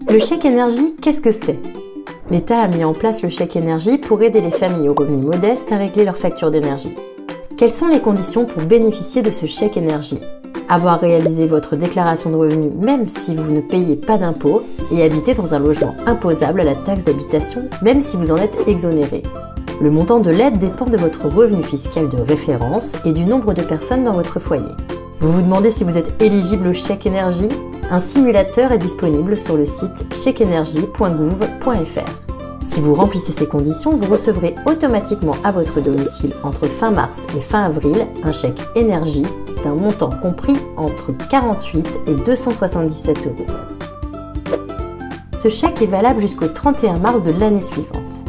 Le chèque énergie, qu'est-ce que c'est? L'État a mis en place le chèque énergie pour aider les familles aux revenus modestes à régler leurs factures d'énergie. Quelles sont les conditions pour bénéficier de ce chèque énergie? Avoir réalisé votre déclaration de revenus même si vous ne payez pas d'impôts et habiter dans un logement imposable à la taxe d'habitation même si vous en êtes exonéré. Le montant de l'aide dépend de votre revenu fiscal de référence et du nombre de personnes dans votre foyer. Vous vous demandez si vous êtes éligible au chèque énergie? Un simulateur est disponible sur le site chèqueenergie.gouv.fr. Si vous remplissez ces conditions, vous recevrez automatiquement à votre domicile entre fin mars et fin avril un chèque énergie d'un montant compris entre 48 et 277 €. Ce chèque est valable jusqu'au 31 mars de l'année suivante.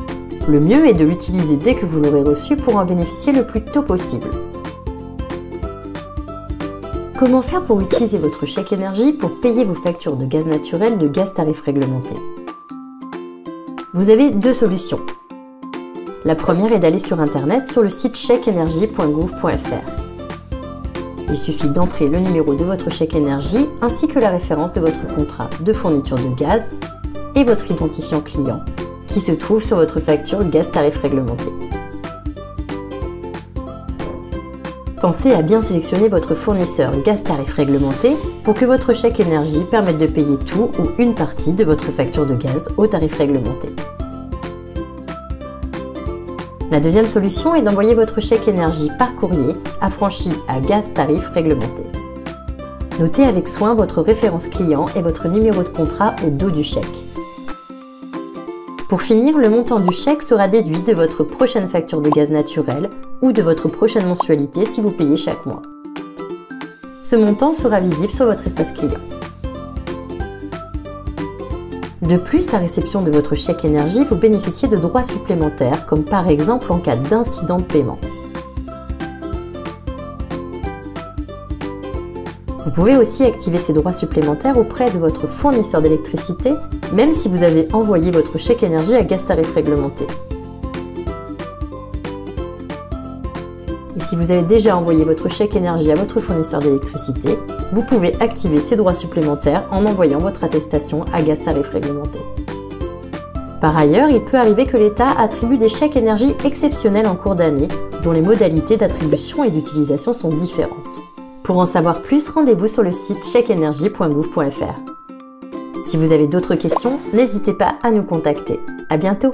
Le mieux est de l'utiliser dès que vous l'aurez reçu pour en bénéficier le plus tôt possible. Comment faire pour utiliser votre chèque énergie pour payer vos factures de gaz naturel de gaz tarif réglementé? Vous avez deux solutions. La première est d'aller sur internet sur le site chèqueenergie.gouv.fr. Il suffit d'entrer le numéro de votre chèque énergie ainsi que la référence de votre contrat de fourniture de gaz et votre identifiant client qui se trouve sur votre facture gaz tarif réglementé. Pensez à bien sélectionner votre fournisseur gaz tarif réglementé pour que votre chèque énergie permette de payer tout ou une partie de votre facture de gaz au tarif réglementé. La deuxième solution est d'envoyer votre chèque énergie par courrier affranchi à gaz tarif réglementé. Notez avec soin votre référence client et votre numéro de contrat au dos du chèque. Pour finir, le montant du chèque sera déduit de votre prochaine facture de gaz naturel ou de votre prochaine mensualité si vous payez chaque mois. Ce montant sera visible sur votre espace client. De plus, à réception de votre chèque énergie, vous bénéficiez de droits supplémentaires, comme par exemple en cas d'incident de paiement. Vous pouvez aussi activer ces droits supplémentaires auprès de votre fournisseur d'électricité, même si vous avez envoyé votre chèque énergie à gaz tarif réglementé. Et si vous avez déjà envoyé votre chèque énergie à votre fournisseur d'électricité, vous pouvez activer ces droits supplémentaires en envoyant votre attestation à gaz tarif réglementé. Par ailleurs, il peut arriver que l'État attribue des chèques énergie exceptionnels en cours d'année, dont les modalités d'attribution et d'utilisation sont différentes. Pour en savoir plus, rendez-vous sur le site chèqueenergie.gouv.fr. Si vous avez d'autres questions, n'hésitez pas à nous contacter. À bientôt!